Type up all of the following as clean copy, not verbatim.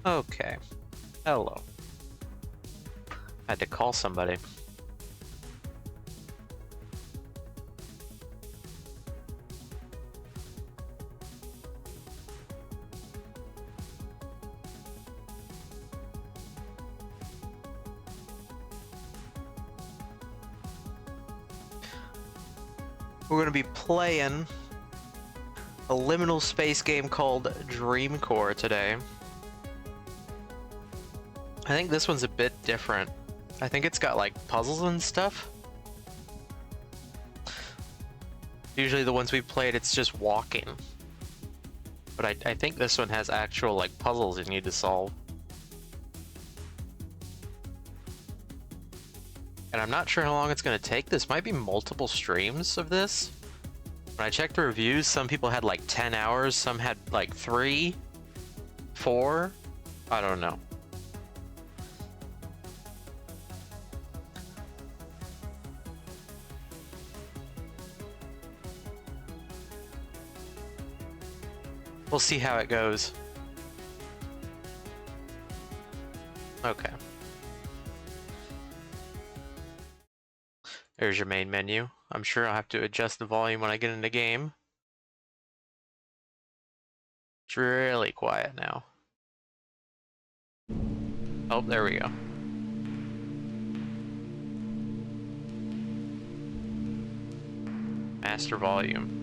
Okay. Hello. I had to call somebody. We're going to be playing a liminal space game called Dreamcore today. I think this one's a bit different. I think it's got like puzzles and stuff. Usually the ones we played, it's just walking. But I think this one has actual like puzzles you need to solve. And I'm not sure how long it's going to take. This might be multiple streams of this. When I checked the reviews, some people had like 10 hours, some had like 3, 4. I don't know. We'll see how it goes. Okay. There's your main menu. I'm sure I'll have to adjust the volume when I get into game. It's really quiet now. Oh, there we go. Master volume.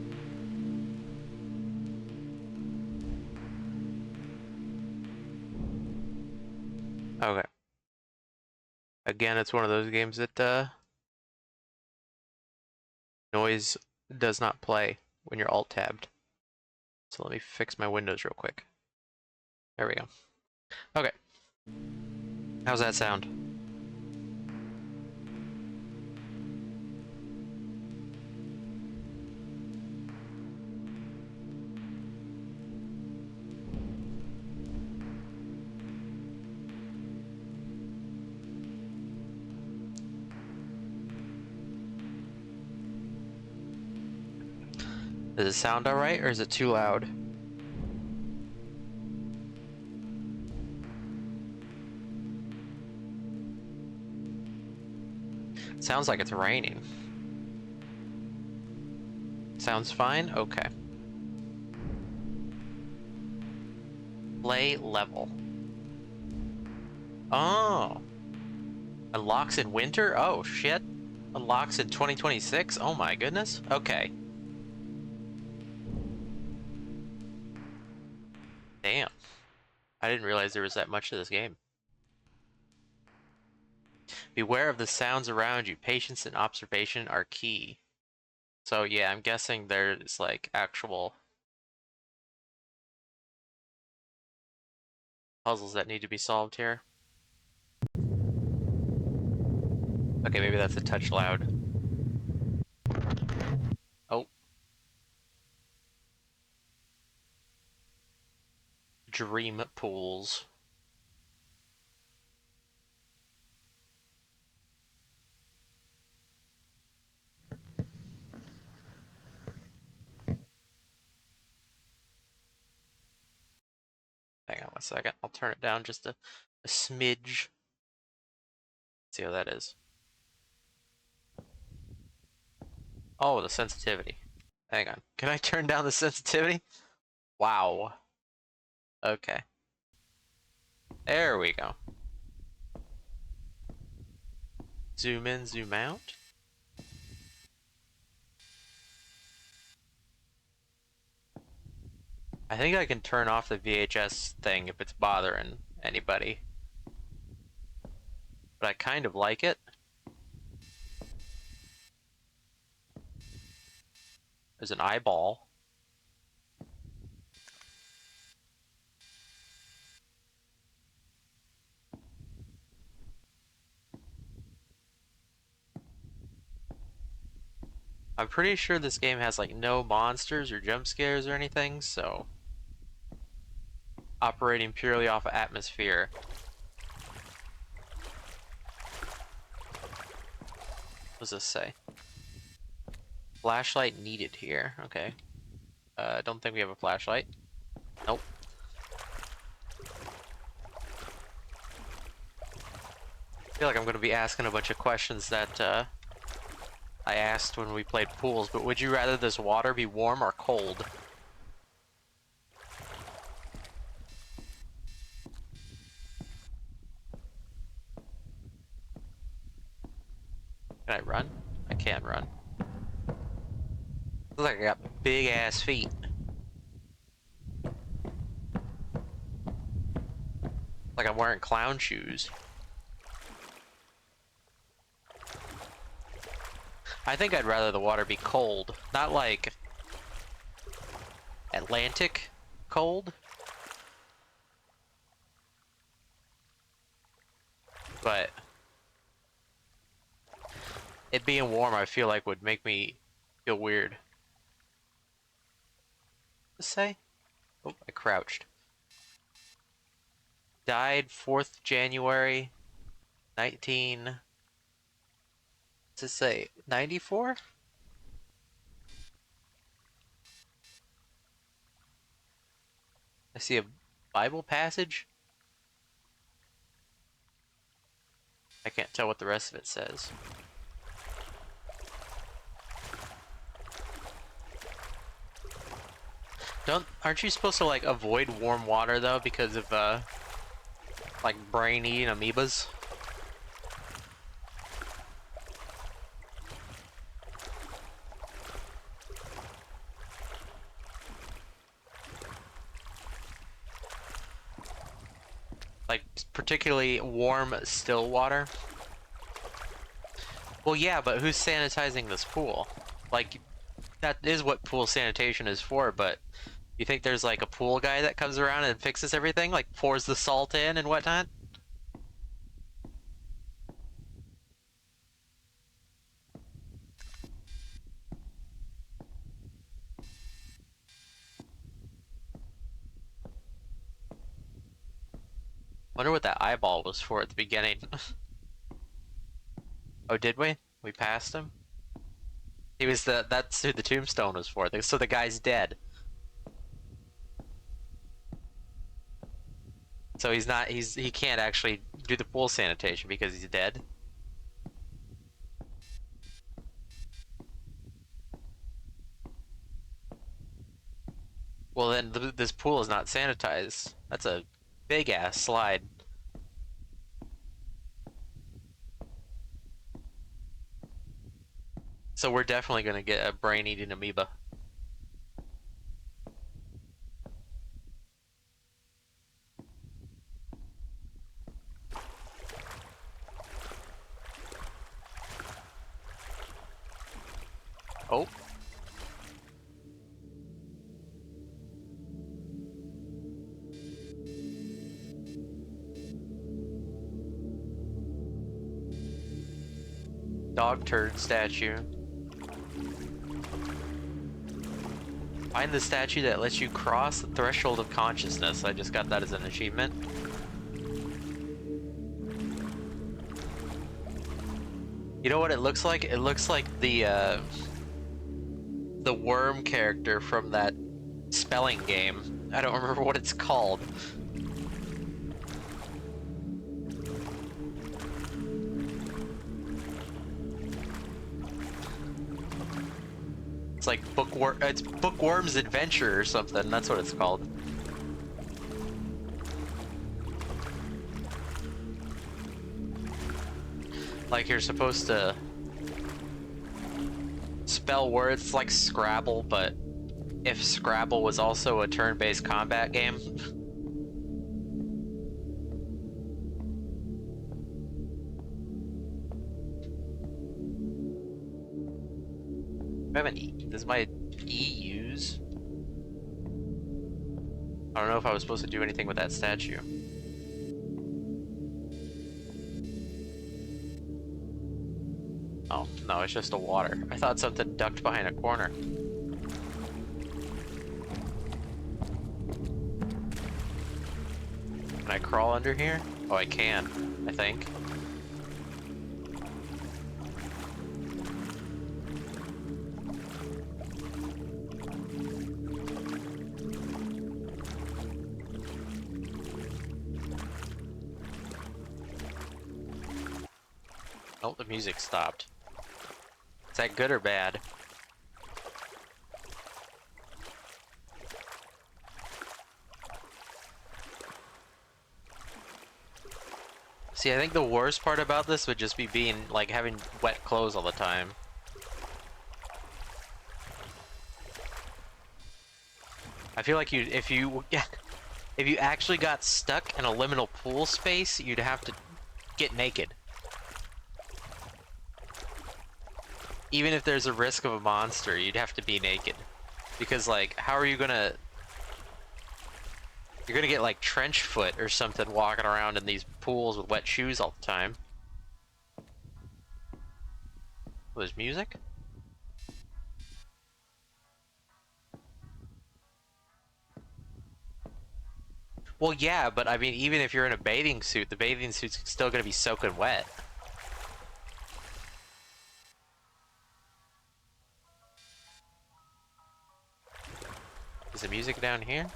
Okay. Again, it's one of those games that noise does not play when you're alt-tabbed. So let me fix my windows real quick. There we go. Okay. How's that sound? Does it sound alright, or is it too loud? It sounds like it's raining. Sounds fine? Okay. Play level. Oh. Unlocks in winter? Oh, shit. Unlocks in 2026? Oh my goodness. Okay. Damn. I didn't realize there was that much to this game. Beware of the sounds around you. Patience and observation are key. So yeah, I'm guessing there's like actual puzzles that need to be solved here. Okay, maybe that's a touch loud. Oh. Dream pools. Hang on one second. I'll turn it down just a smidge. See how that is. Oh, the sensitivity. Hang on. Can I turn down the sensitivity? Wow. Okay. There we go. Zoom in, zoom out. I think I can turn off the VHS thing if it's bothering anybody. But I kind of like it. There's an eyeball. I'm pretty sure this game has like no monsters or jump scares or anything, so operating purely off of atmosphere. What does this say? Flashlight needed here. Okay. I don't think we have a flashlight. Nope. I feel like I'm going to be asking a bunch of questions that I asked when we played pools, but would you rather this water be warm or cold? Can I run? I can run. Looks like I got big ass feet. Like I'm wearing clown shoes. I think I'd rather the water be cold. Not like Atlantic cold, but it being warm I feel like would make me feel weird. Let's say? Oh, I crouched. Died 4th January 19... What's it say? 94? I see a Bible passage. I can't tell what the rest of it says. Aren't you supposed to like avoid warm water though because of like brain eating amoebas? Like particularly warm still water? Well, yeah, but who's sanitizing this pool? Like, that is what pool sanitation is for, but you think there's like a pool guy that comes around and fixes everything? Like pours the salt in and whatnot? Wonder what that eyeball was for at the beginning. Oh, did we? We passed him? That's who the tombstone was for. So the guy's dead. So he can't actually do the pool sanitation because he's dead. Well, then this pool is not sanitized. That's a big ass slide. So we're definitely gonna get a brain-eating amoeba. Oh. Dog turd statue. Find the statue that lets you cross the threshold of consciousness. I just got that as an achievement. You know what it looks like? It looks like the worm character from that spelling game. I don't remember what it's called. It's like it's Bookworm's Adventure or something. That's what it's called. Like you're supposed to spell words like Scrabble, but if Scrabble was also a turn-based combat game. I have an E. Does my E use? I don't know if I was supposed to do anything with that statue. Oh, no, it's just a water. I thought something ducked behind a corner. Can I crawl under here? Oh, I can, I think. Oh, the music stopped. Is that good or bad? See, I think the worst part about this would just be being, like, having wet clothes all the time. I feel like if you actually got stuck in a liminal pool space, you'd have to get naked. Even if there's a risk of a monster, you'd have to be naked. Because, like, how are you gonna... You're gonna get, like, trench foot or something walking around in these pools with wet shoes all the time. Oh, there's music? Well, yeah, but I mean, even if you're in a bathing suit, the bathing suit's still gonna be soaking wet. Is the music down here?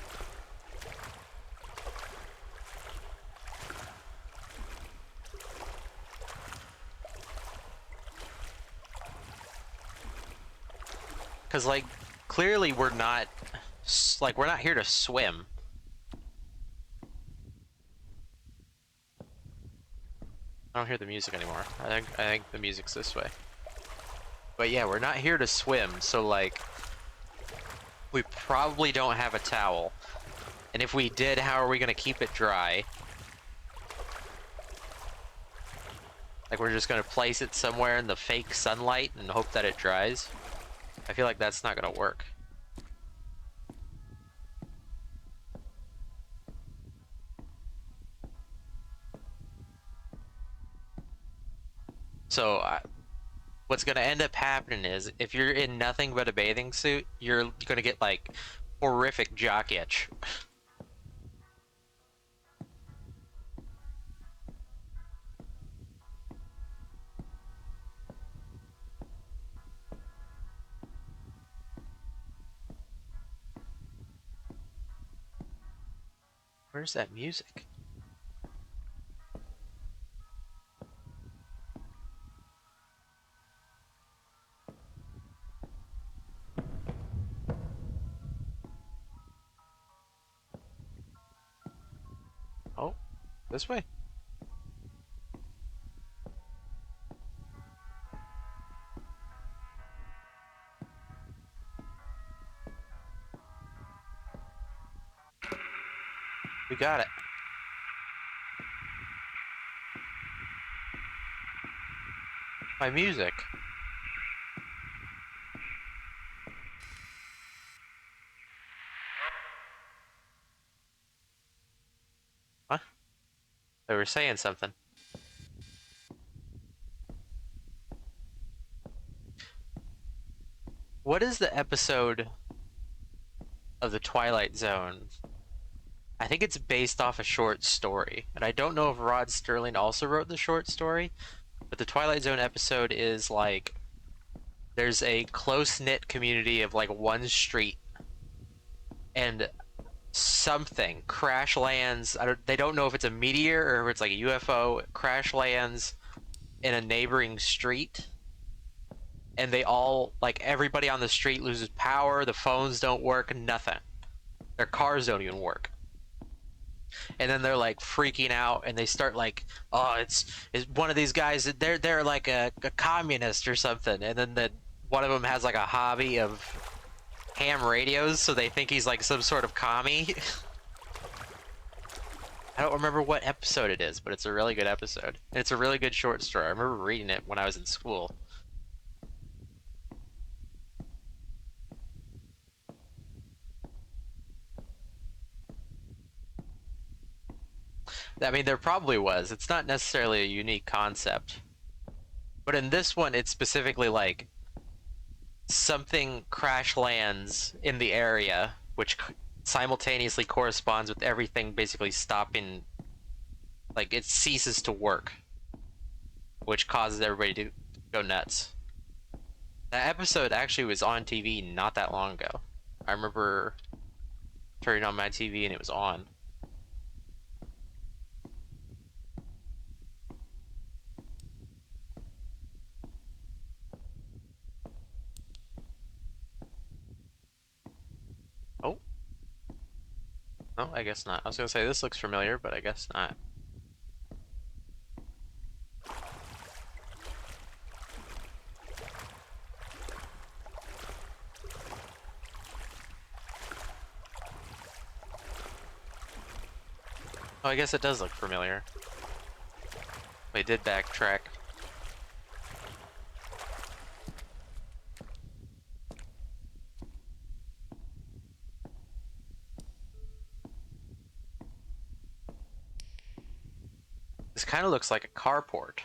Because, like, clearly we're not... Like, we're not here to swim. I don't hear the music anymore. I think the music's this way. But yeah, we're not here to swim, so, like... We probably don't have a towel. And if we did, how are we gonna keep it dry? Like, we're just gonna place it somewhere in the fake sunlight and hope that it dries? I feel like that's not gonna work. So, what's gonna end up happening is, if you're in nothing but a bathing suit, you're gonna get, like, horrific jock itch. Where's that music? Oh, this way. We got it. My music. Huh? They were saying something. What is the episode of the Twilight Zone? I think it's based off a short story, and I don't know if Rod Sterling also wrote the short story, but the Twilight Zone episode is like, there's a close-knit community of like one street, and something crash lands. They don't know if it's a meteor or if it's like a UFO. Crash lands in a neighboring street, and they all, like, everybody on the street loses power. The phones don't work. Nothing. Their cars don't even work. And then they're like freaking out, and they start like, oh, it's one of these guys. They're like a communist or something. And then one of them has like a hobby of ham radios, so they think he's like some sort of commie. I don't remember what episode it is, but it's a really good episode. And it's a really good short story. I remember reading it when I was in school. I mean, there probably was. It's not necessarily a unique concept. But in this one, it's specifically like something crash lands in the area, which simultaneously corresponds with everything basically stopping, like it ceases to work, which causes everybody to go nuts. That episode actually was on TV not that long ago. I remember turning on my TV and it was on. Oh, I guess not. I was gonna say this looks familiar, but I guess not. Oh, I guess it does look familiar. We did backtrack. This kind of looks like a carport.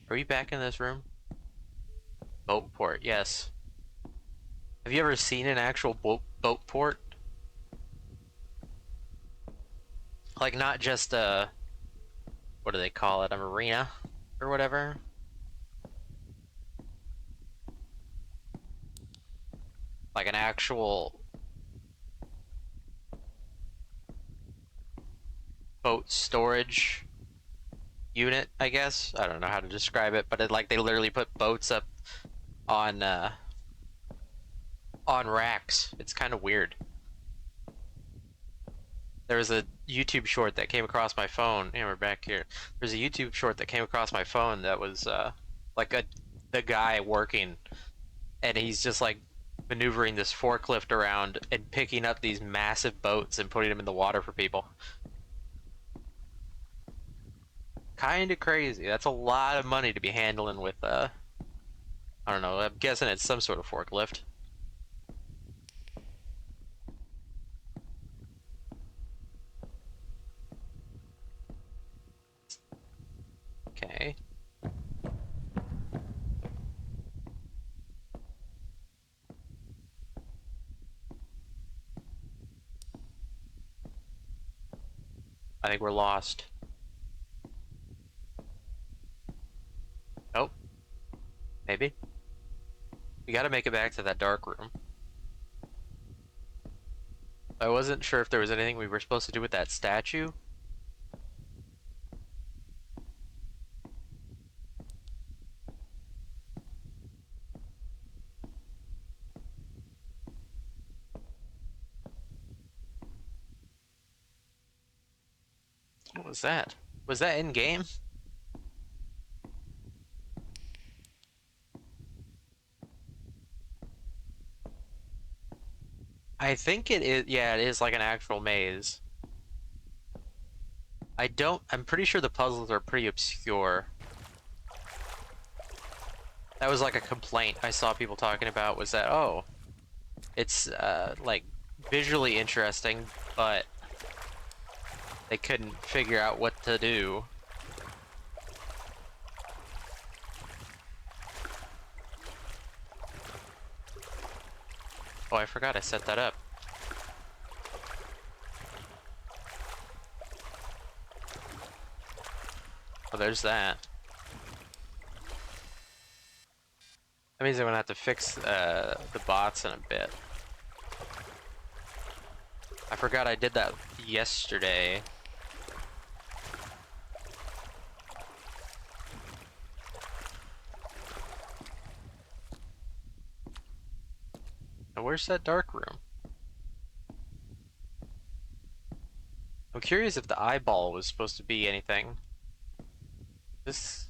Are we back in this room? Boat port, yes. Have you ever seen an actual boat port? Like not just a, what do they call it, a marina or whatever? Like an actual boat storage unit, I guess. I don't know how to describe it, but like they literally put boats up on on racks. It's kind of weird. There was a YouTube short that came across my phone. Yeah, we're back here. There's a YouTube short that came across my phone that was like the guy working, and he's just like maneuvering this forklift around and picking up these massive boats and putting them in the water for people. Kind of crazy. That's a lot of money to be handling with I don't know. I'm guessing it's some sort of forklift. Okay. I think we're lost. Oh, maybe. We gotta make it back to that dark room. I wasn't sure if there was anything we were supposed to do with that statue. What was that? Was that in game? I think it is. Yeah, it is like an actual maze. I'm pretty sure the puzzles are pretty obscure. That was like a complaint I saw people talking about, was that, oh, it's like visually interesting, but they couldn't figure out what to do. Oh, I forgot I set that up. Oh, there's that. That means I'm gonna have to fix the bots in a bit. I forgot I did that yesterday. Now, where's that dark room? I'm curious if the eyeball was supposed to be anything. This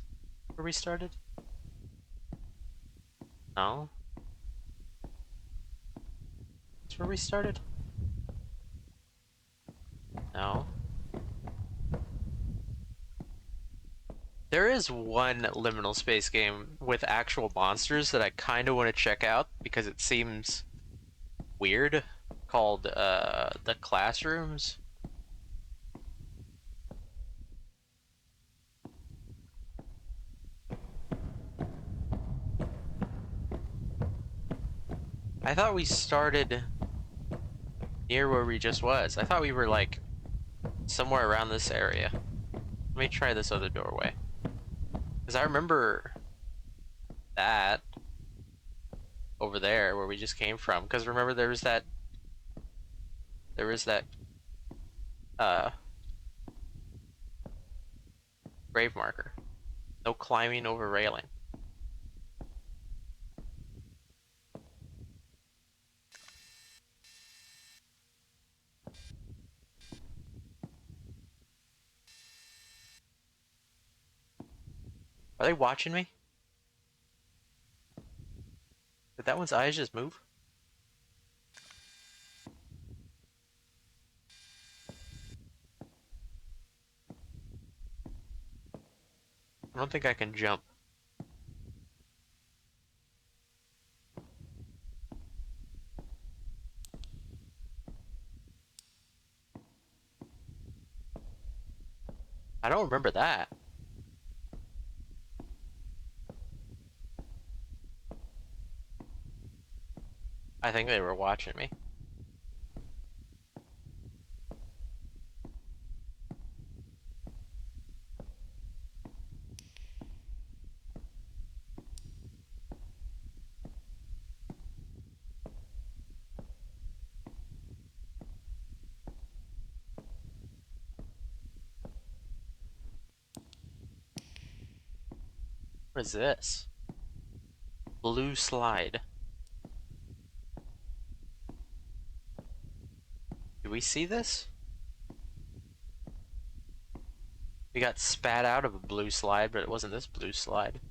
where we started? No? That's where we started? No. There is one liminal space game with actual monsters that I kind of want to check out because it seems weird, called the Classrooms. I thought we started near where we just was. I thought we were like somewhere around this area. Let me try this other doorway. Because I remember that over there where we just came from. Because remember there was that There is that uh grave marker. No climbing over railing. Are they watching me? Did that one's eyes just move? I don't think I can jump. I don't remember that. I think they were watching me. What is this? Blue slide. Did we see this? We got spat out of a blue slide, but it wasn't this blue slide.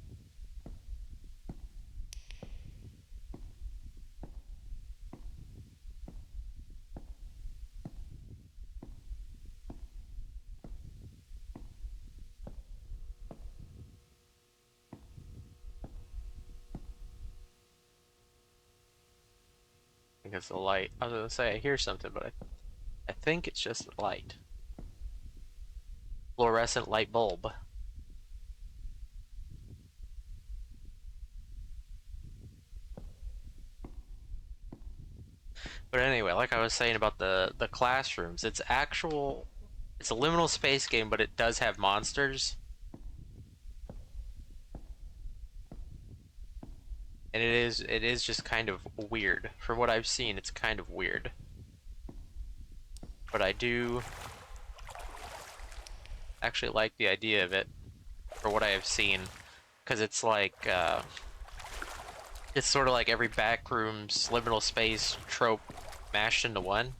I think it's the light. I was gonna say I hear something, but I think it's just the light. Fluorescent light bulb. But anyway, like I was saying about the classrooms, it's a liminal space game, but it does have monsters. And it is just kind of weird. From what I've seen, it's kind of weird. But I do actually like the idea of it, for what I have seen. Because it's like, it's sort of like every backroom's liminal space trope mashed into one.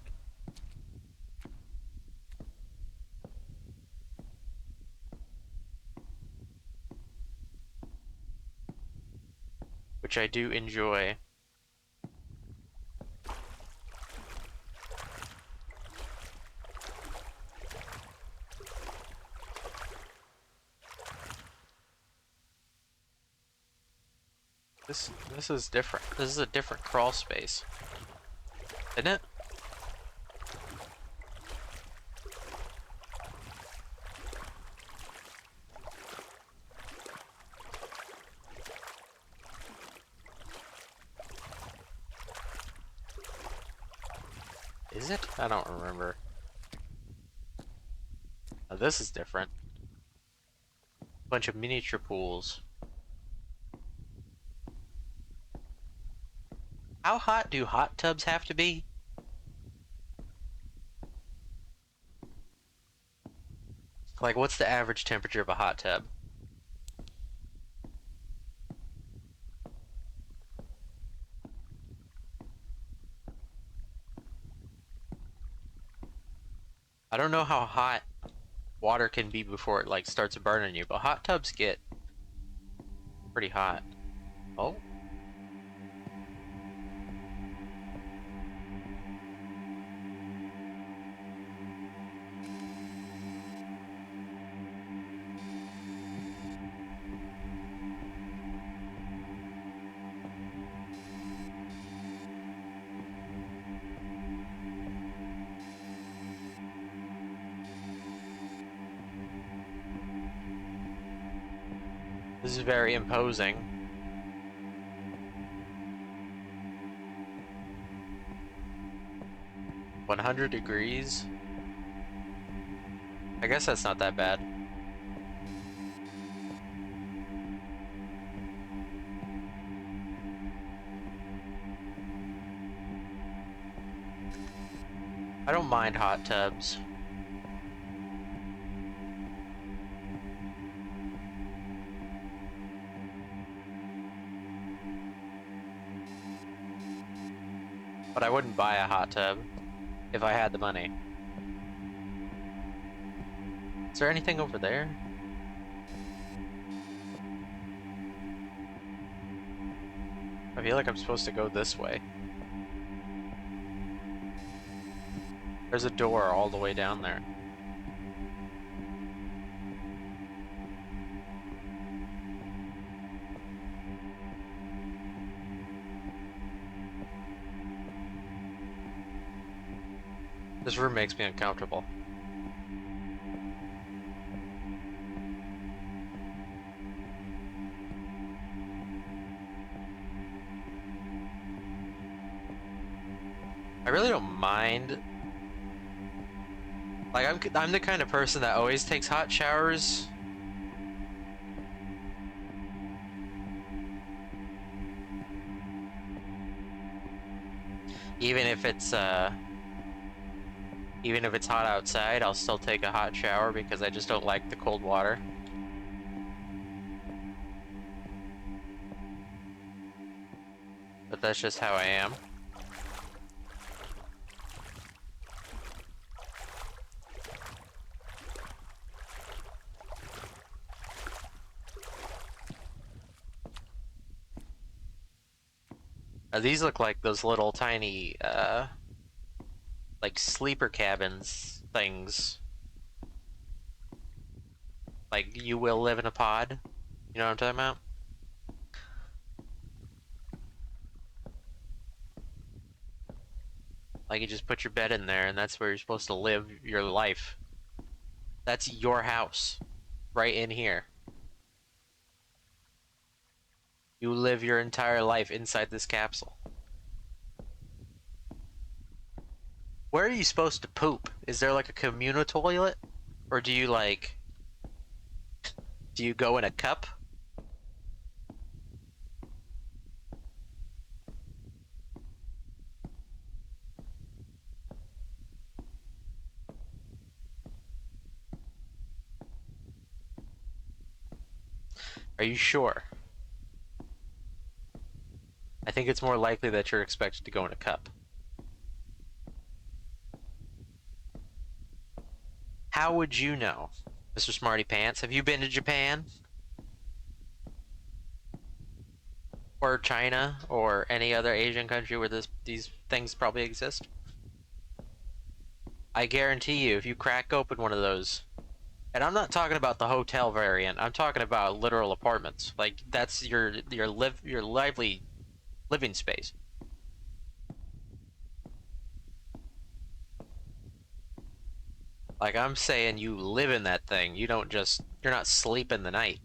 Which I do enjoy. This is different. This is a different crawl space. Isn't it? Is it? I don't remember. Oh, this is different. Bunch of miniature pools. How hot do hot tubs have to be? Like, what's the average temperature of a hot tub? I don't know how hot water can be before it like starts burning you, but hot tubs get pretty hot. Oh, this is very imposing. $100. I guess that's not that bad. I don't mind hot tubs. But I wouldn't buy a hot tub if I had the money. Is there anything over there? I feel like I'm supposed to go this way. There's a door all the way down there. This room makes me uncomfortable. I really don't mind. Like, I'm the kind of person that always takes hot showers. Even if it's hot outside, I'll still take a hot shower because I just don't like the cold water. But that's just how I am. These look like those little tiny, like sleeper cabins things. Like, you will live in a pod. You know what I'm talking about? Like, you just put your bed in there and that's where you're supposed to live your life. That's your house. Right in here. You live your entire life inside this capsule. Where are you supposed to poop? Is there like a communal toilet? Or do you like... Do you go in a cup? Are you sure? I think it's more likely that you're expected to go in a cup. How would you know, Mr. Smarty Pants? Have you been to Japan? Or China? Or any other Asian country where these things probably exist? I guarantee you, if you crack open one of those, and I'm not talking about the hotel variant, I'm talking about literal apartments. Like, that's your lively living space. Like, I'm saying you live in that thing. You don't just, you're not sleeping the night.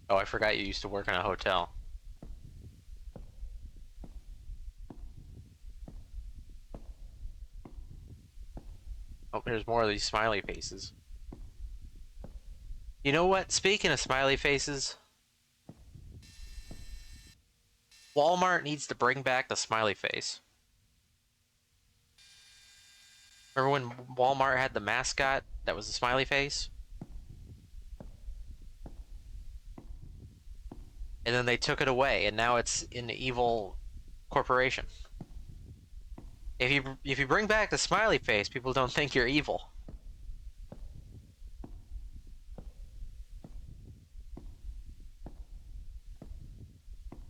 Oh, I forgot you used to work in a hotel. Oh, there's more of these smiley faces. You know what? Speaking of smiley faces, Walmart needs to bring back the smiley face. Remember when Walmart had the mascot that was a smiley face? And then they took it away, and now it's an evil corporation. If you bring back the smiley face, people don't think you're evil.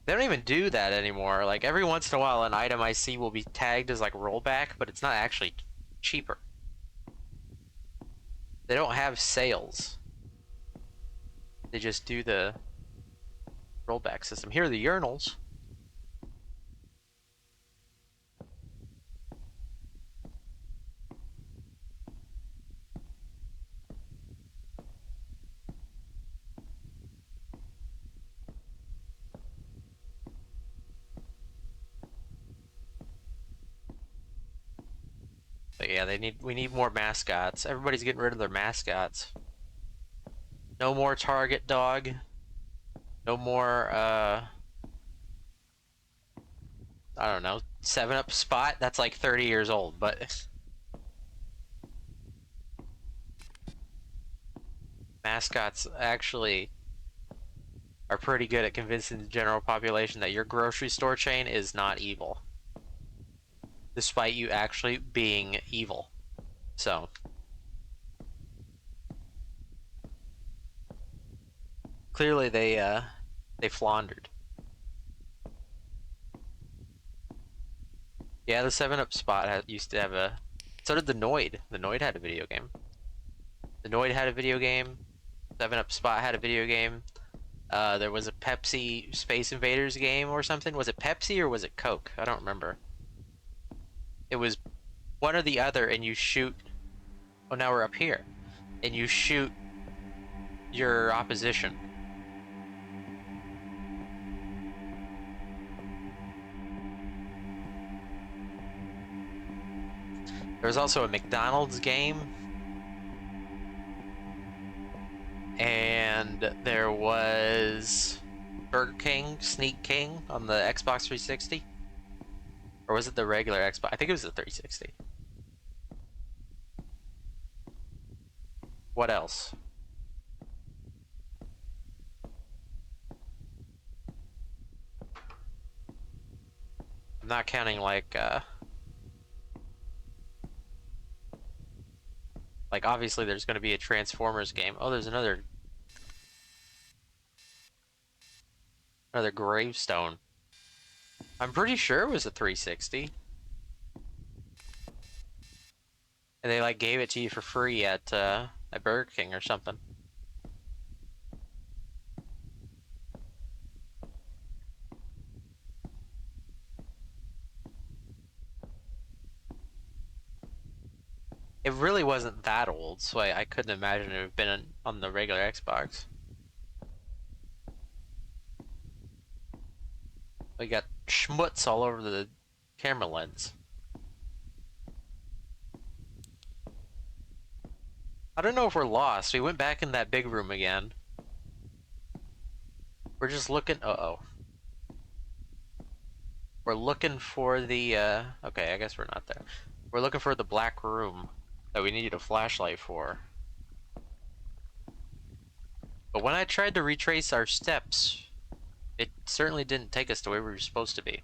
They don't even do that anymore. Like, every once in a while, an item I see will be tagged as like rollback, but it's not actually cheaper. They don't have sales. They just do the rollback system. Here are the urinals. But yeah, we need more mascots. Everybody's getting rid of their mascots. No more Target Dog. No more, I don't know, 7-Up Spot. That's like 30 years old, but mascots actually are pretty good at convincing the general population that your grocery store chain is not evil, despite you actually being evil. So, clearly they floundered. Yeah, the 7-Up Spot used to have a... So did the Noid. The Noid had a video game. The Noid had a video game. 7-Up Spot had a video game. There was a Pepsi Space Invaders game or something. Was it Pepsi or was it Coke? I don't remember. It was one or the other, and you shoot... Oh, now we're up here. And you shoot your opposition. There was also a McDonald's game. And there was Burger King, Sneak King on the Xbox 360. Or was it the regular Xbox? I think it was the 360. What else? I'm not counting like obviously there's going to be a Transformers game. Oh, there's another gravestone. I'm pretty sure it was a 360. And they like gave it to you for free at Burger King or something. It really wasn't that old, so I couldn't imagine it would have been on the regular Xbox. We got schmutz all over the camera lens. I don't know if we're lost. We went back in that big room again. We're just looking... Uh-oh. We're looking for the, Okay, I guess we're not there. We're looking for the black room that we needed a flashlight for. But when I tried to retrace our steps, it certainly didn't take us to where we were supposed to be.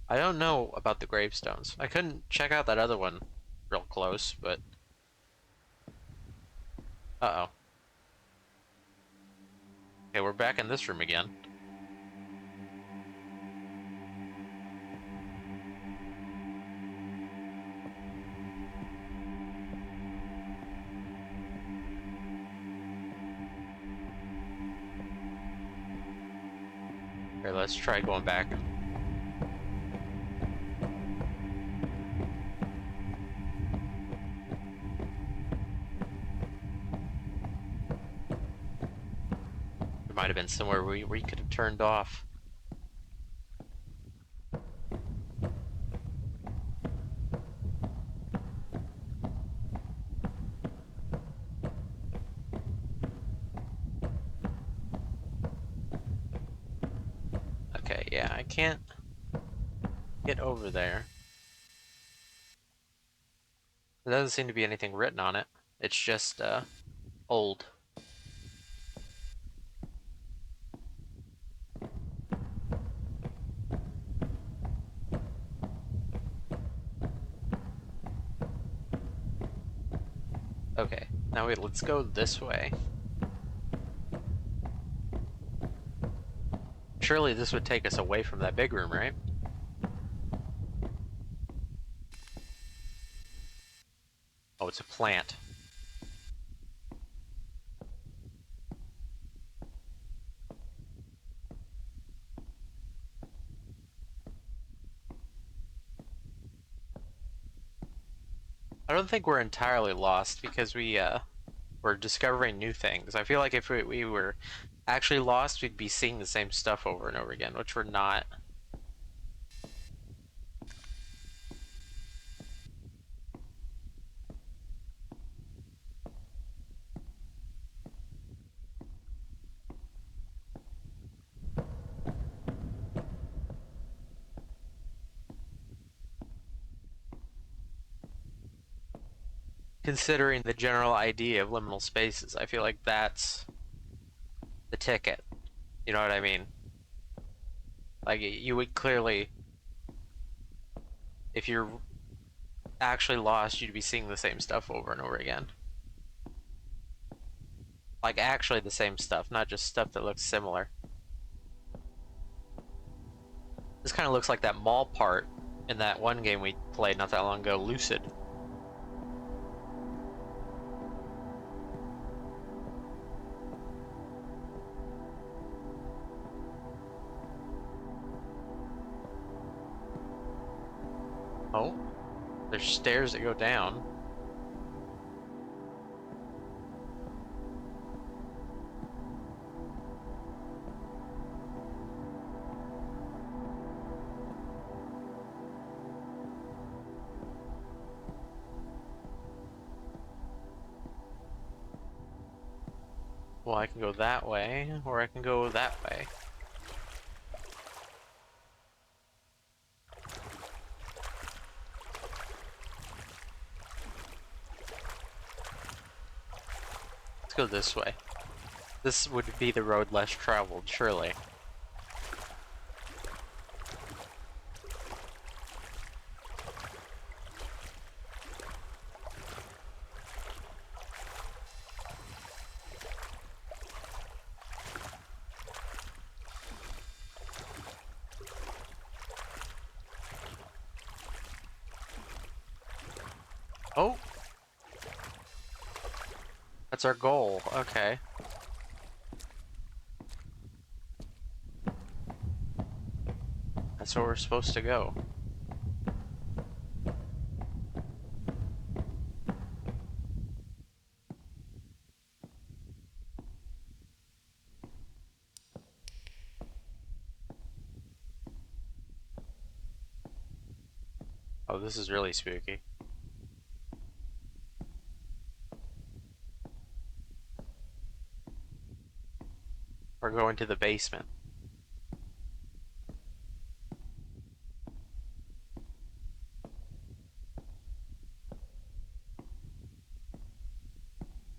I don't know about the gravestones. I couldn't check out that other one real close, but... Uh-oh. Okay, we're back in this room again. Here, let's try going back. There might have been somewhere we could have turned off. Okay, yeah, I can't get over there. There doesn't seem to be anything written on it. It's just, old. Okay, now let's go this way. Surely this would take us away from that big room, right? Oh, it's a plant. I don't think we're entirely lost because we're discovering new things. I feel like if we were actually lost, we'd be seeing the same stuff over and over again, which we're not. Considering the general idea of liminal spaces, I feel like that's the ticket. You know what I mean? Like, you would clearly, if you're actually lost, you'd be seeing the same stuff over and over again. Like, actually the same stuff, not just stuff that looks similar. This kind of looks like that mall part in that one game we played not that long ago, Lucid. Oh, there's stairs that go down. Well, I can go that way, or I can go that way. Let's go this way. This would be the road less traveled, surely. Oh! That's our goal, okay. That's where we're supposed to go. Oh, this is really spooky. We're going to the basement.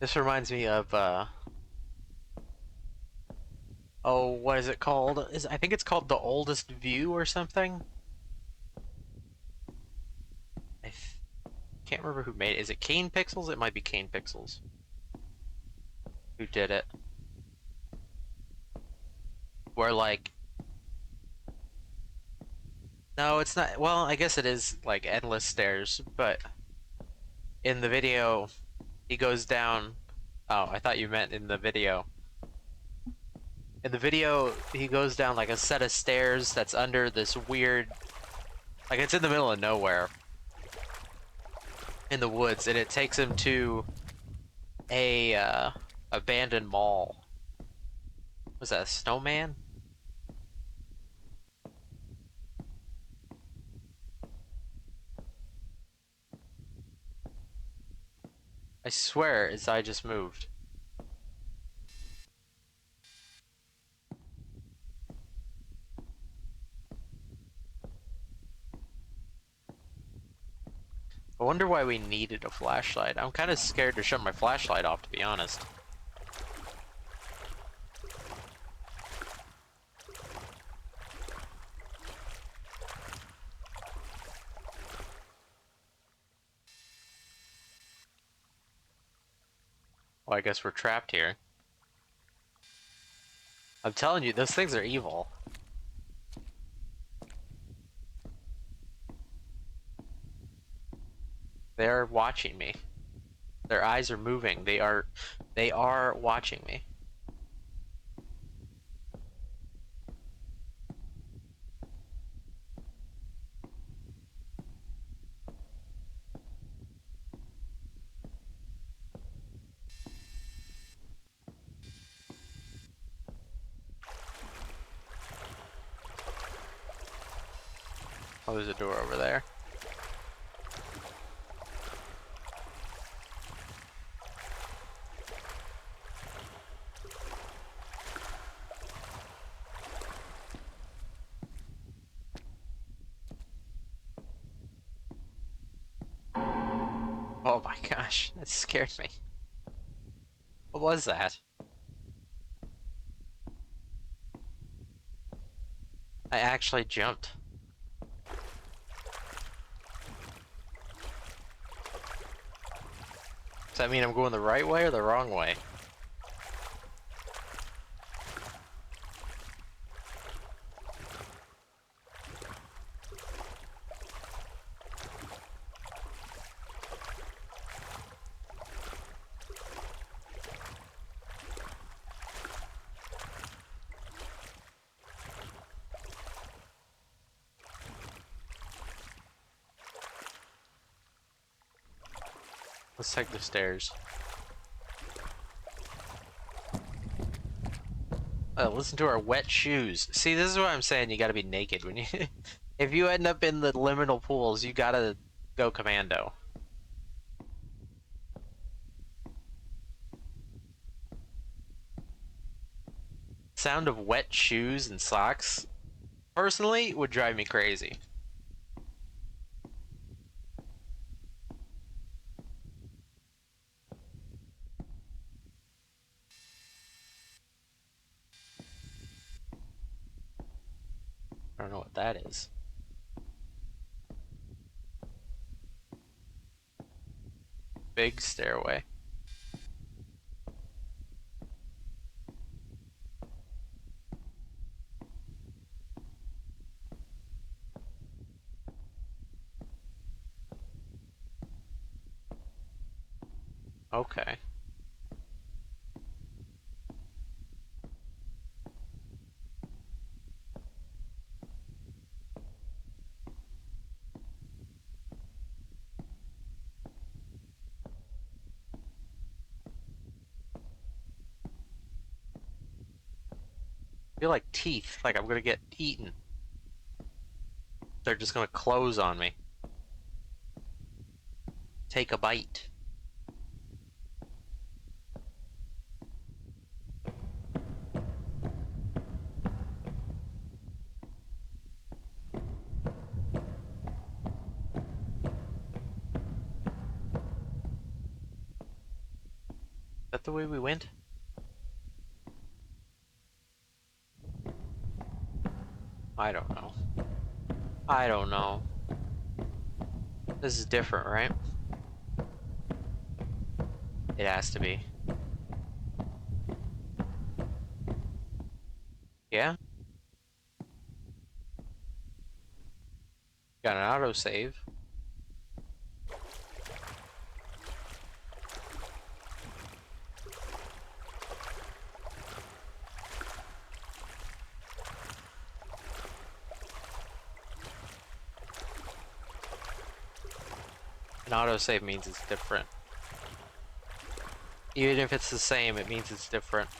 This reminds me of, oh, what is it called? I think it's called The Oldest View or something? I can't remember who made it. Is it Kane Pixels? It might be Kane Pixels who did it. Where, like... No, it's not... Well, I guess it is, like, endless stairs, but... In the video, he goes down... Oh, I thought you meant in the video. In the video, he goes down, like, a set of stairs that's under this weird... Like, it's in the middle of nowhere. In the woods, and it takes him to a, abandoned mall. Was that a snowman? I swear his eye just moved. I wonder why we needed a flashlight. I'm kind of scared to shut my flashlight off, to be honest. Well, I guess we're trapped here. I'm telling you, those things are evil. They're watching me. Their eyes are moving. They are watching me. Oh, there's a door over there. Oh my gosh, that scared me. What was that? I actually jumped. Does that mean I'm going the right way or the wrong way? Let's take the stairs. Oh, listen to our wet shoes. See, this is what I'm saying. You gotta be naked when you... If you end up in the liminal pools, you gotta go commando. Sound of wet shoes and socks, personally, would drive me crazy. I don't know what that is. Big stairway. Okay. I feel like teeth, like I'm gonna get eaten. They're just gonna close on me. Take a bite. Is that the way we went? I don't know. I don't know. This is different, right? It has to be. Yeah? Got an autosave. An autosave means it's different. Even if it's the same, it means it's different.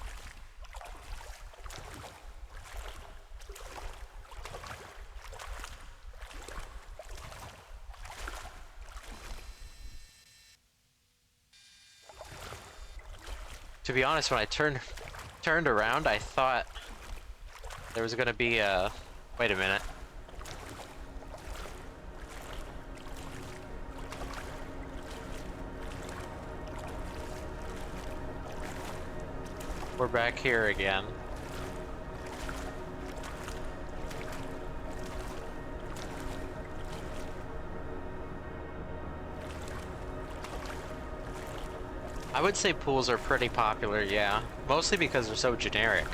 To be honest, when I turned around, I thought there was gonna be a... Wait a minute. We're back here again. I would say pools are pretty popular, yeah. Mostly because they're so generic.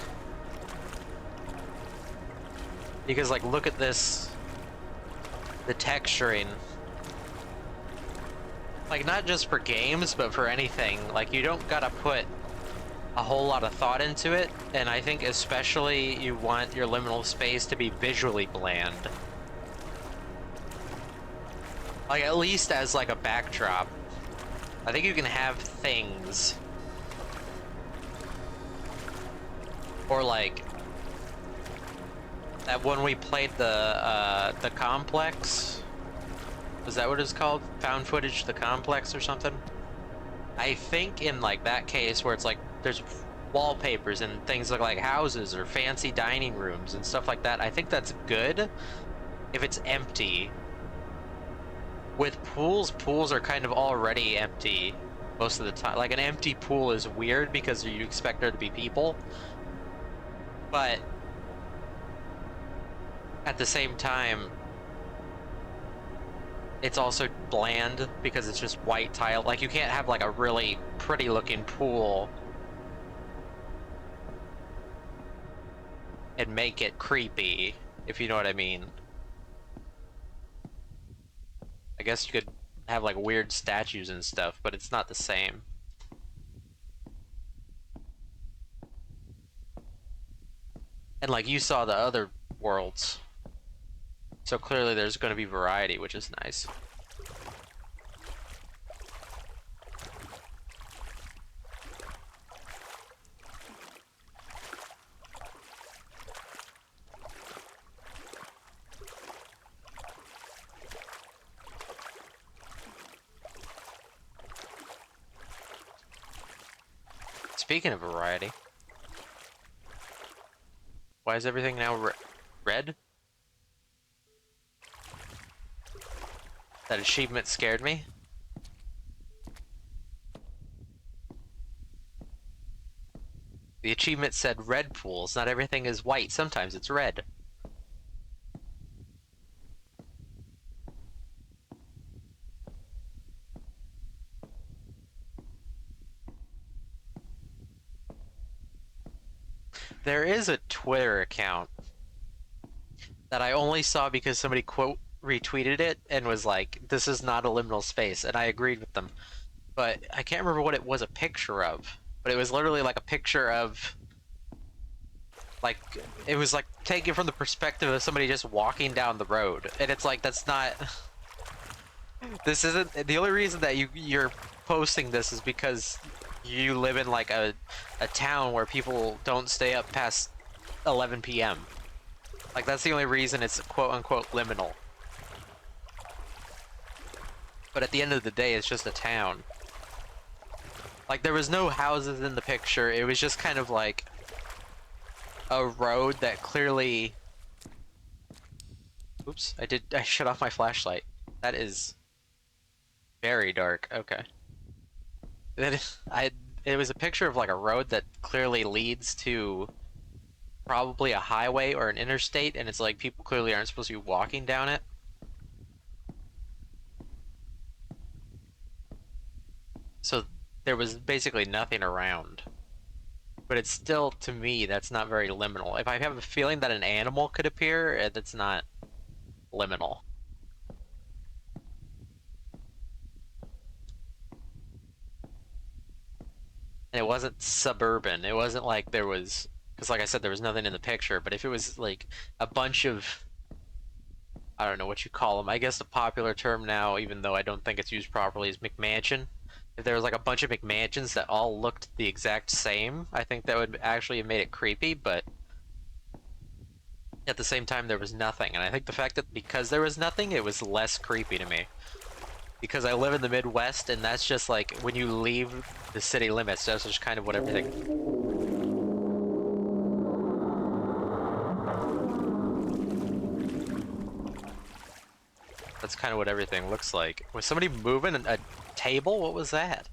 Because, like, look at this. The texturing. Like, not just for games, but for anything. Like, you don't gotta put a whole lot of thought into it, and I think especially you want your liminal space to be visually bland. Like, at least as, like, a backdrop. I think you can have things. Or, like, That when we played the complex, was that what it's called? Found footage, the complex or something? I think in like that case where it's like there's wallpapers and things look like houses or fancy dining rooms and stuff like that, I think that's good if it's empty. With pools, pools are kind of already empty most of the time. Like an empty pool is weird because you expect there to be people, but at the same time, it's also bland because it's just white tile. Like you can't have like a really pretty looking pool and make it creepy, if you know what I mean. I guess you could have like weird statues and stuff, but it's not the same. And like you saw the other worlds, so clearly there's going to be variety, which is nice. Speaking of variety, why is everything now red? That achievement scared me. The achievement said red pools. Not everything is white. Sometimes it's red. There is a Twitter account that I only saw because somebody quote retweeted it and was like, "This is not a liminal space," and I agreed with them. But I can't remember what it was a picture of. But it was literally like a picture of, like, it was like taken from the perspective of somebody just walking down the road, and it's like that's not. This isn't the only reason that you're posting this is because you live in like a town where people don't stay up past 11 p.m. Like that's the only reason it's quote unquote liminal. But at the end of the day, it's just a town. Like there was no houses in the picture. It was just kind of like a road that clearly. Oops, I shut off my flashlight. That is very dark. Okay. It was a picture of like a road that clearly leads to probably a highway or an interstate, and it's like people clearly aren't supposed to be walking down it. So there was basically nothing around. But it's still, to me, that's not very liminal. If I have a feeling that an animal could appear, that's not liminal. And it wasn't suburban. It wasn't like there was, because like I said, there was nothing in the picture. But if it was like a bunch of, I don't know what you call them. I guess the popular term now, even though I don't think it's used properly, is McMansion. If there was like a bunch of McMansions that all looked the exact same, I think that would actually have made it creepy, but at the same time there was nothing. And I think the fact that because there was nothing, it was less creepy to me. Because I live in the Midwest, and that's just like, when you leave the city limits, that's just kind of what everything... That's kind of what everything looks like. Was somebody moving a table? What was that?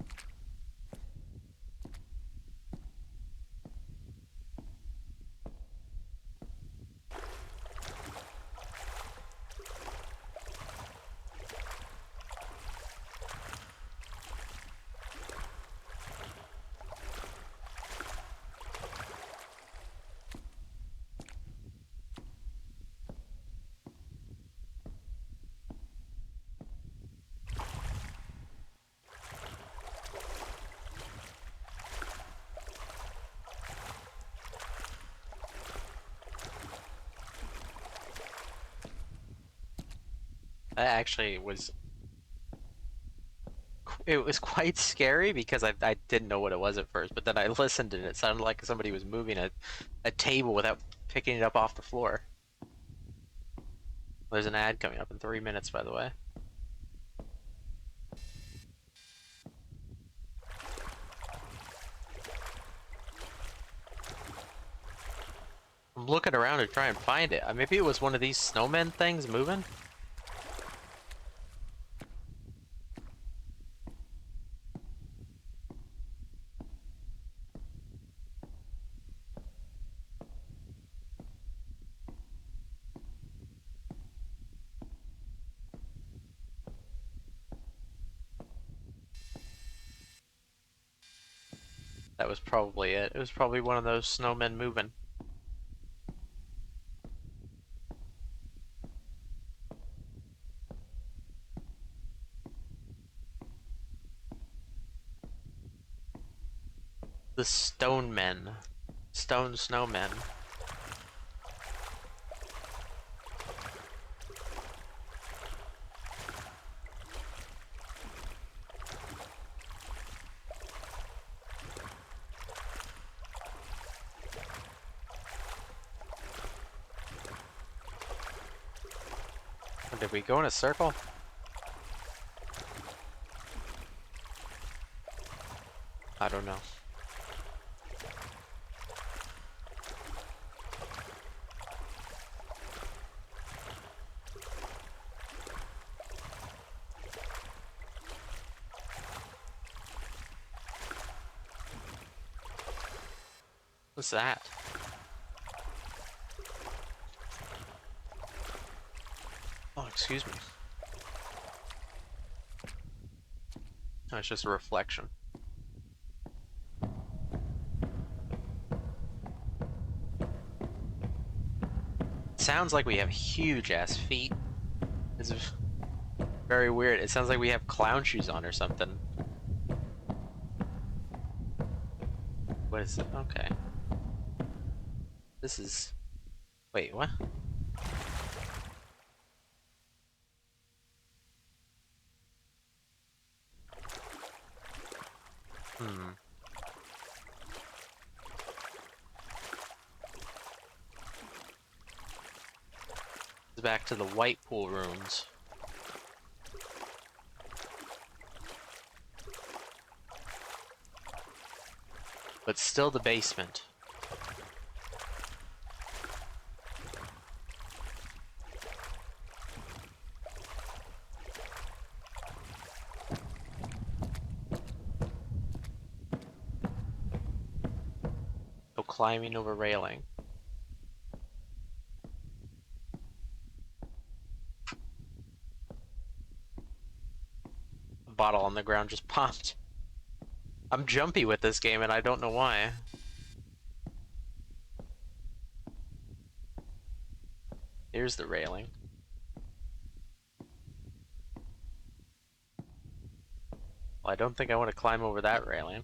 That actually was... It was quite scary because I didn't know what it was at first, but then I listened and it sounded like somebody was moving a table without picking it up off the floor. There's an ad coming up in 3 minutes, by the way. I'm looking around to try and find it. Maybe it was one of these snowmen things moving? That was probably it. It was probably one of those snowmen moving. The stone men. Stone snowmen. Did we go in a circle? I don't know. What's that? Oh, excuse me. Oh, it's just a reflection. Sounds like we have huge ass feet. It's very weird. It sounds like we have clown shoes on or something. What is it? Okay. This is... Wait, what? Hmm. Back to the white pool rooms. But still the basement. So climbing over railing. A bottle on the ground just popped. I'm jumpy with this game and I don't know why. Here's the railing. Well, I don't think I want to climb over that railing.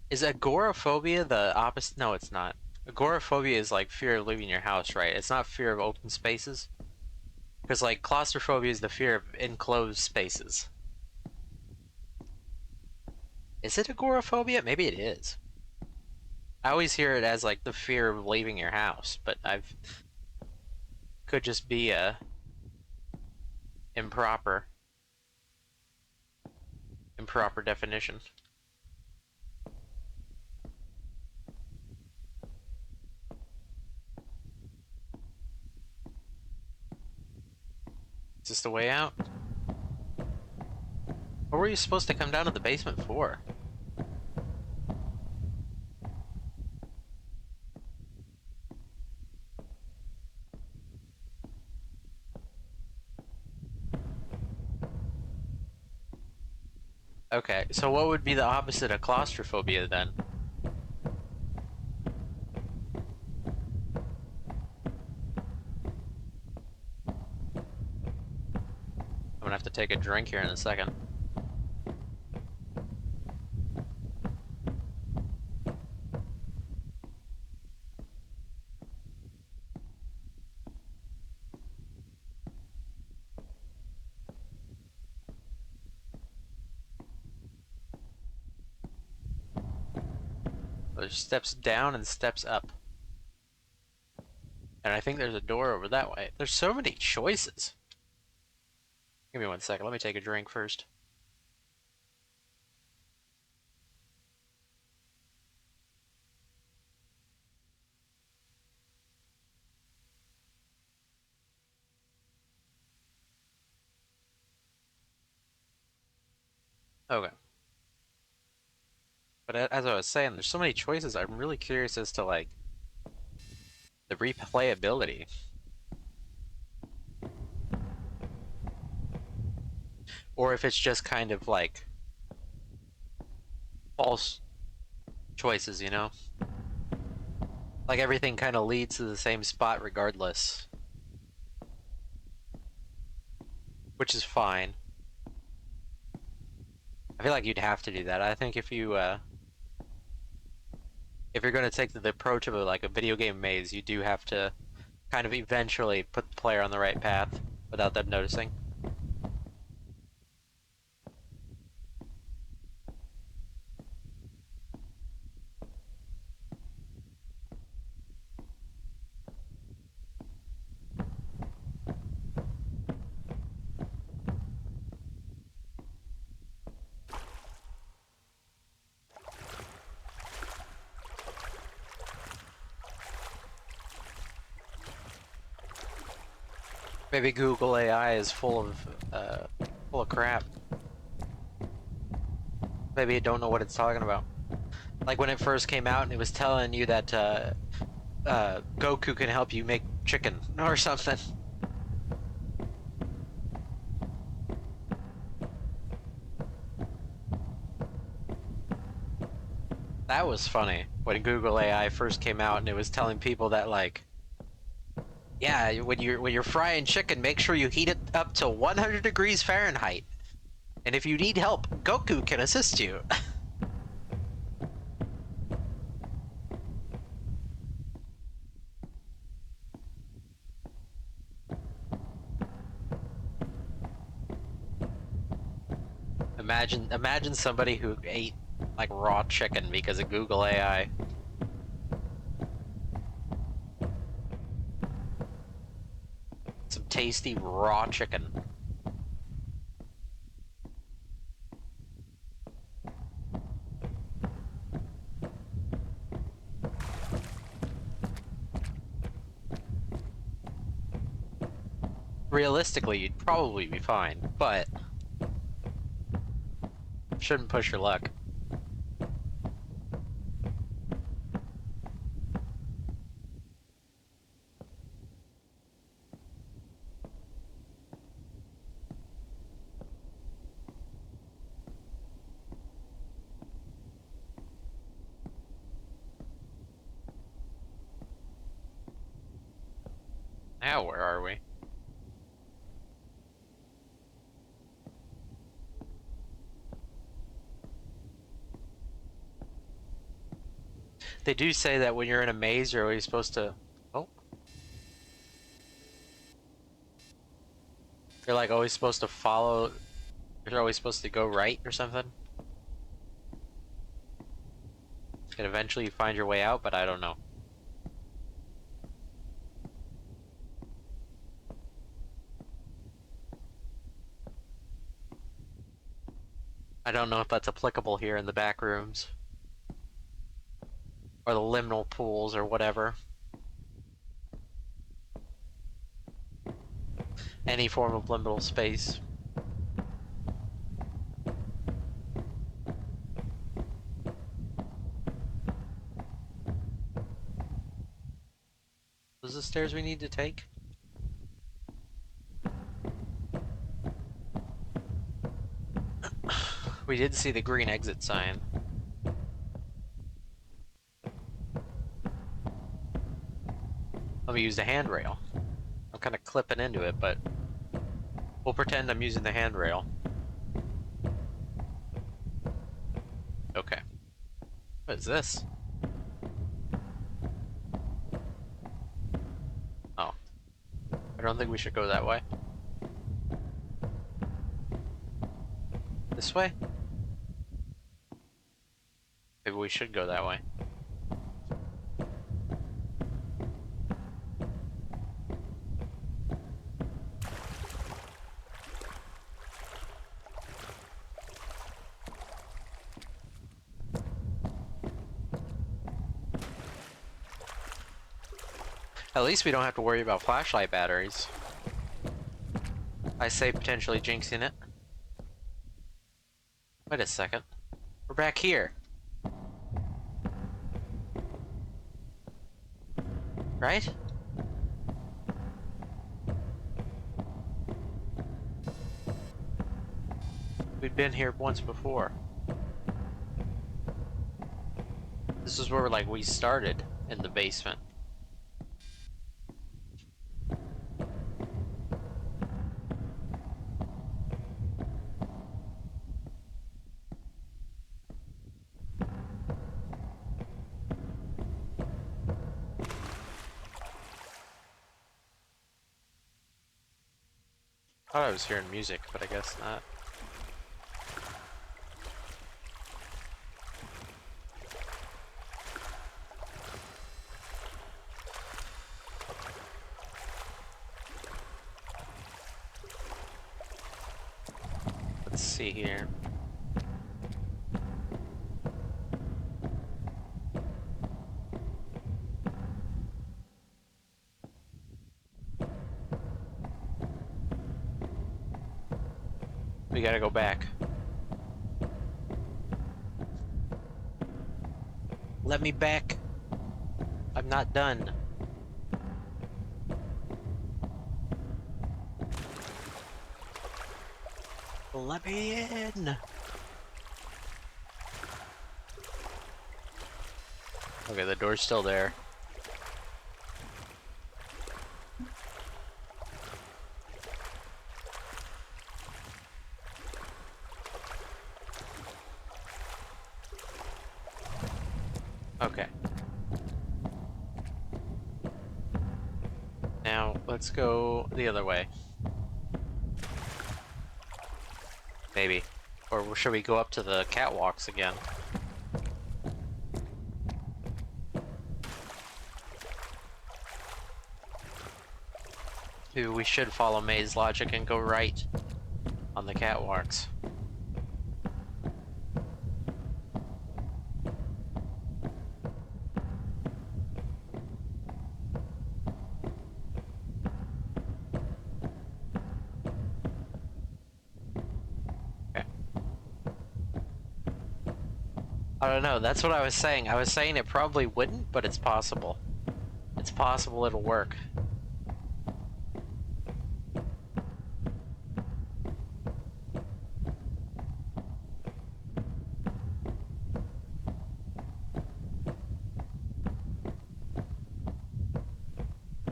Is agoraphobia the opposite? No, it's not. Agoraphobia is like fear of leaving your house, right? It's not fear of open spaces. Because like claustrophobia is the fear of enclosed spaces. Is it agoraphobia? Maybe it is. I always hear it as like the fear of leaving your house, but I've could just be a improper definition. Is this the way out? What were you supposed to come down to the basement for? Okay, so what would be the opposite of claustrophobia then? I'm gonna have to take a drink here in a second. There's steps down and steps up. And I think there's a door over that way. There's so many choices. Give me 1 second. Let me take a drink first. Okay. But as I was saying, there's so many choices. I'm really curious as to, like, the replayability. Or if it's just kind of, like, false choices, you know? Like, everything kind of leads to the same spot regardless. Which is fine. I feel like you'd have to do that. I think if you're going to take the approach of like a video game maze, you do have to kind of eventually put the player on the right path without them noticing. Maybe Google AI is full of crap. Maybe you don't know what it's talking about. Like when it first came out and it was telling you that Goku can help you make chicken or something. That was funny when Google AI first came out and it was telling people that, like, yeah, when you're frying chicken, make sure you heat it up to 100 degrees Fahrenheit. And if you need help, Goku can assist you. Imagine somebody who ate like raw chicken because of Google AI. Some tasty raw chicken. Realistically, you'd probably be fine, but shouldn't push your luck. Now, where are we? They do say that when you're in a maze, you're always supposed to... Oh. You're like always supposed to follow... You're always supposed to go right or something? And eventually you find your way out, but I don't know. I don't know if that's applicable here in the back rooms. Or the liminal pools or whatever. Any form of liminal space. Those the stairs we need to take? We did see the green exit sign. Let me use the handrail. I'm kind of clipping into it, but we'll pretend I'm using the handrail. Okay. What is this? Oh. I don't think we should go that way. This way? Maybe we should go that way. At least we don't have to worry about flashlight batteries. I say potentially jinxing it. Wait a second. We're back here. Right? We've been here once before. This is where like we started, in the basement. I thought I was hearing music, but I guess not. Let's see here. We gotta go back. Let me back. I'm not done. Let me in. Okay, the door's still there. Okay. Now, let's go the other way. Maybe. Or should we go up to the catwalks again? Maybe we should follow May's logic and go right on the catwalks. I don't know, that's what I was saying. I was saying it probably wouldn't, but it's possible. It's possible it'll work.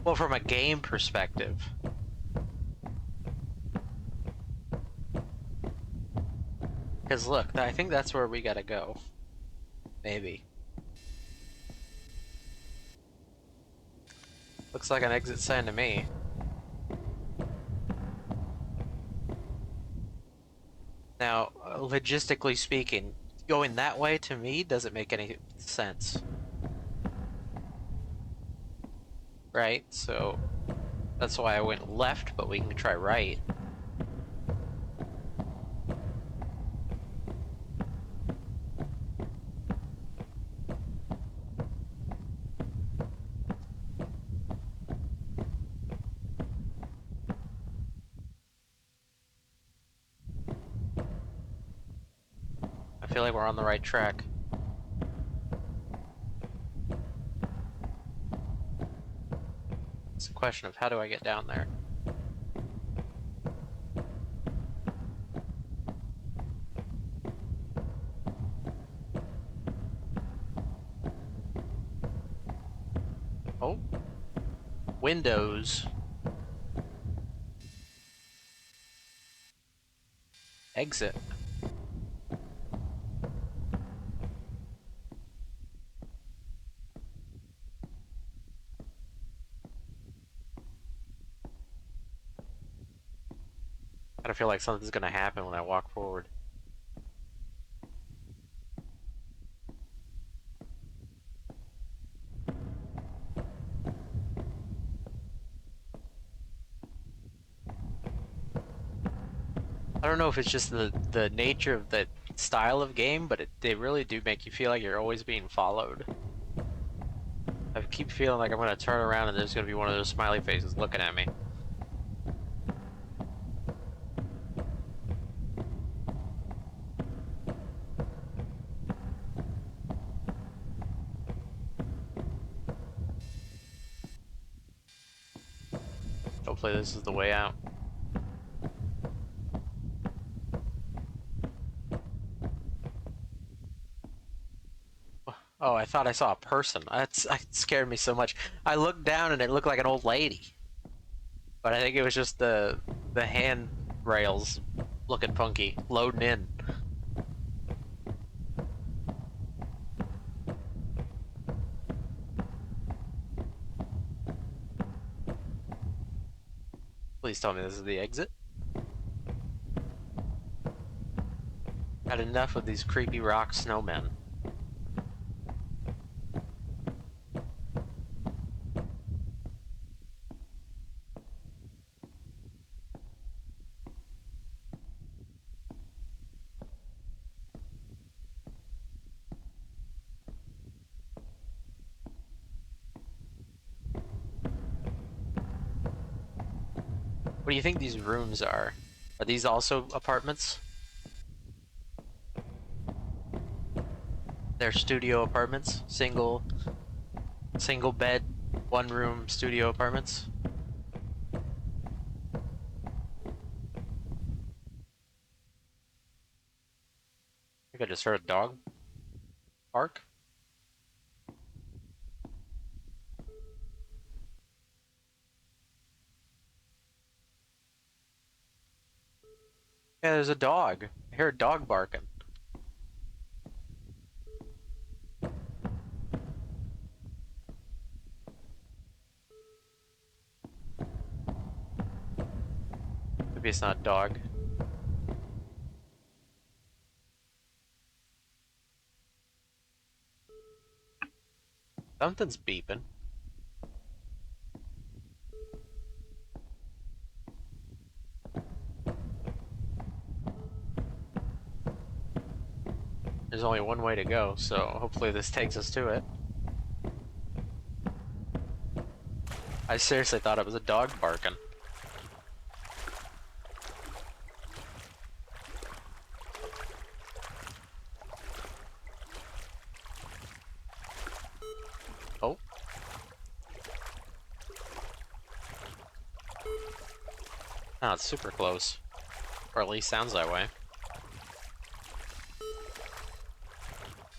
Well, from a game perspective. Because look, I think that's where we gotta go. Maybe. Looks like an exit sign to me. Now, logistically speaking, going that way to me doesn't make any sense. Right? So, that's why I went left, but we can try right. I feel like we're on the right track. It's a question of how do I get down there? Oh. Windows. Exit. I feel like something's gonna happen when I walk forward. I don't know if it's just the nature of the style of game, but they really do make you feel like you're always being followed. I keep feeling like I'm gonna turn around and there's gonna be one of those smiley faces looking at me. Hopefully this is the way out. Oh, I thought I saw a person. That scared me so much. I looked down and it looked like an old lady. But I think it was just the hand rails looking funky, loading in. Please tell me this is the exit. Had enough of these creepy rock snowmen. What do you think these rooms are? Are these also apartments? They're studio apartments? Single bed, one room studio apartments? I think I just heard a dog bark. Yeah, there's a dog. I hear a dog barking. Maybe it's not a dog. Something's beeping. There's only one way to go, so hopefully this takes us to it. I seriously thought it was a dog barking. Oh. Oh, it's super close. Or at least sounds that way.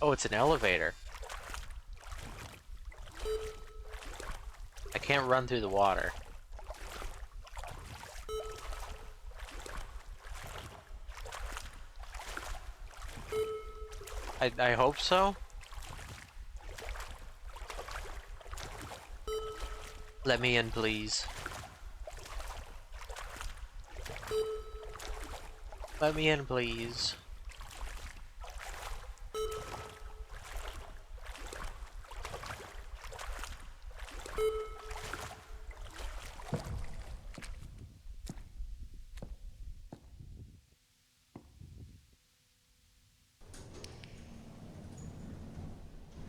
Oh, it's an elevator. I can't run through the water. I hope so. Let me in, please. Let me in, please.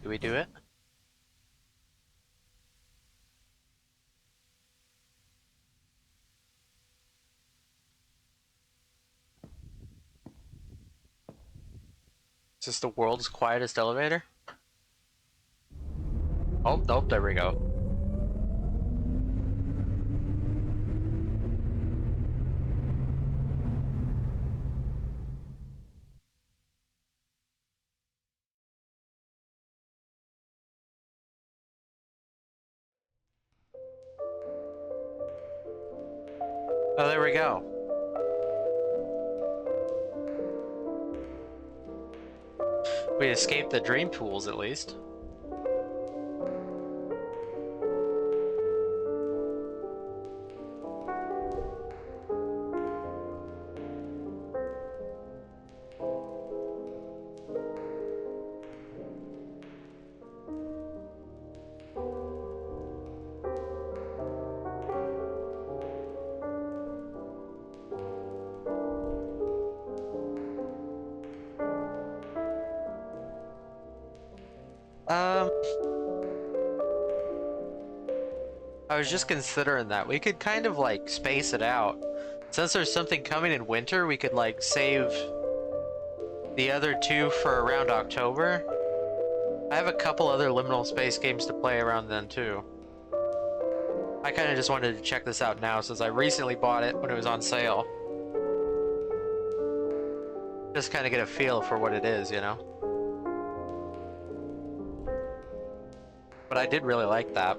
Do we do it? Is this the world's quietest elevator? Oh, nope, there we go. Oh, there we go. We escaped the dream pools, at least. Um, was just considering that. We could kind of like space it out. Since there's something coming in winter, we could like save the other two for around October. I have a couple other liminal space games to play around then too. I kind of just wanted to check this out now since I recently bought it when it was on sale. Just kind of get a feel for what it is, you know? But I did really like that.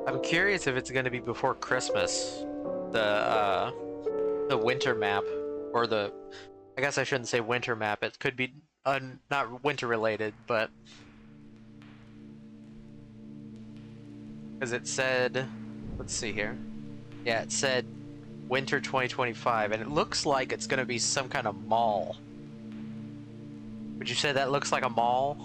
I'm curious if it's going to be before Christmas, the winter map, or the, I guess I shouldn't say winter map. It could be not winter related, but because it said, let's see here, yeah, it said winter 2025, and it looks like it's going to be some kind of mall. Would you say that looks like a mall?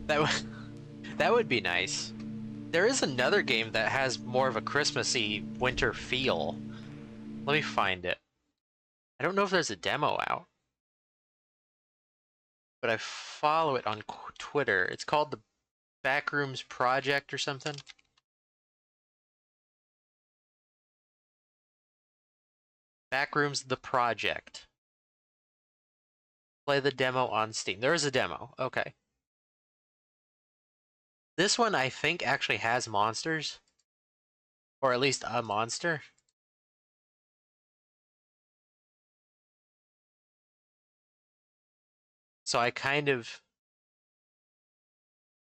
That would that would be nice. There is another game that has more of a Christmassy winter feel. Let me find it. I don't know if there's a demo out, but I follow it on Twitter. It's called the Backrooms Project or something. Backrooms the Project. Play the demo on Steam. There is a demo. Okay. This one I think actually has monsters. Or at least a monster. So I kind of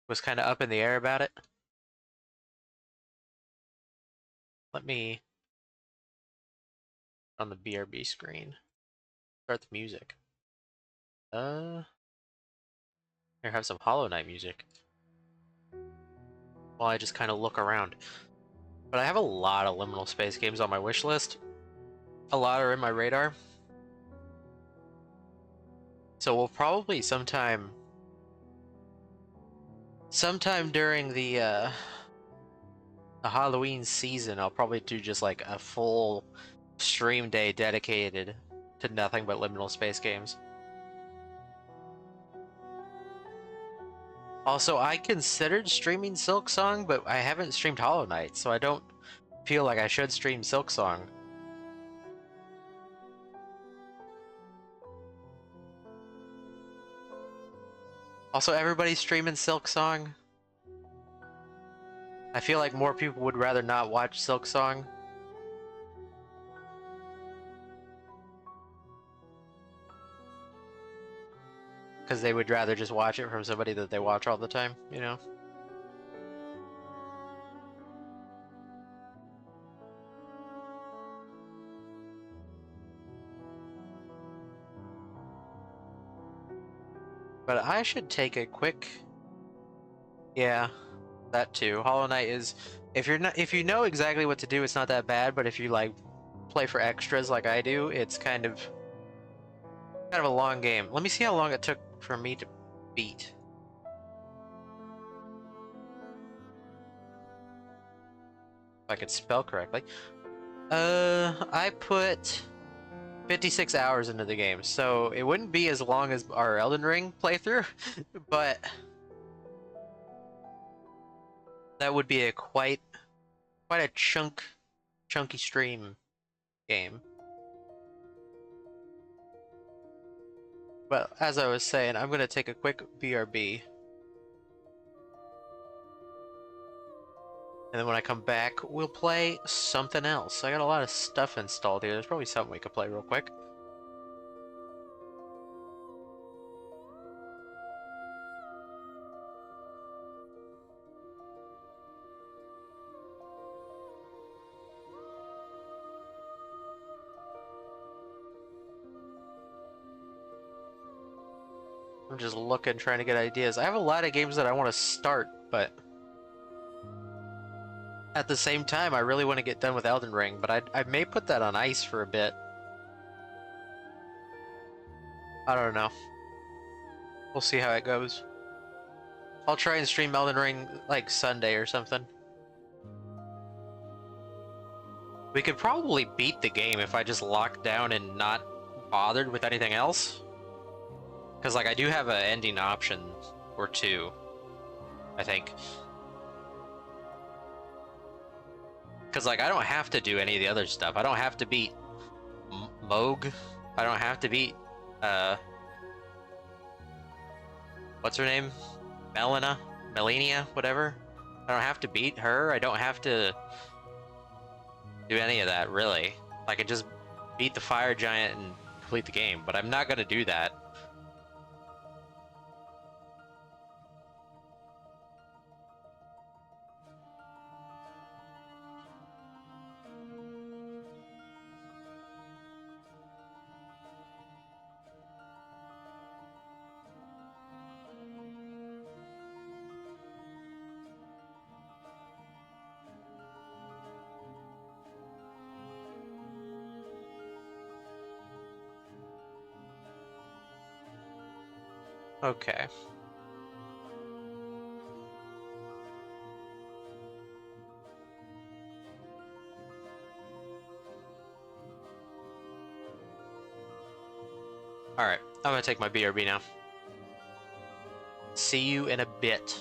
was kind of up in the air about it. Let me on the BRB screen start the music. Here, have some Hollow Knight music while I just kind of look around. But I have a lot of liminal space games on my wish list. A lot are in my radar. So we'll probably sometime during the Halloween season, I'll probably do just like a full stream day dedicated to nothing but liminal space games. Also, I considered streaming Silksong, but I haven't streamed Hollow Knight, so I don't feel like I should stream Silksong. Also, everybody's streaming Silksong. I feel like more people would rather not watch Silksong. Because they would rather just watch it from somebody that they watch all the time, you know? But I should take a quick... Yeah, that too. Hollow Knight is... If you know exactly what to do, it's not that bad, but if you, like, play for extras like I do, it's kind of a long game. Let me see how long it took for me to beat. If I could spell correctly. I put 56 hours into the game, so it wouldn't be as long as our Elden Ring playthrough, but that would be a quite a chunky stream game. But as I was saying, I'm gonna take a quick BRB. And then when I come back, we'll play something else. I got a lot of stuff installed here. There's probably something we could play real quick. I'm just looking, trying to get ideas. I have a lot of games that I want to start, but at the same time, I really want to get done with Elden Ring, but I may put that on ice for a bit. I don't know. We'll see how it goes. I'll try and stream Elden Ring like Sunday or something. We could probably beat the game if I just locked down and not bothered with anything else. Because, like, I do have an ending option or two, I think. Because, like, I don't have to do any of the other stuff. I don't have to beat Moog. I don't have to beat, what's her name? Melania, whatever. I don't have to beat her. I don't have to do any of that, really. I could just beat the fire giant and complete the game, but I'm not gonna do that. Okay. Alright, I'm gonna take my BRB now. See you in a bit.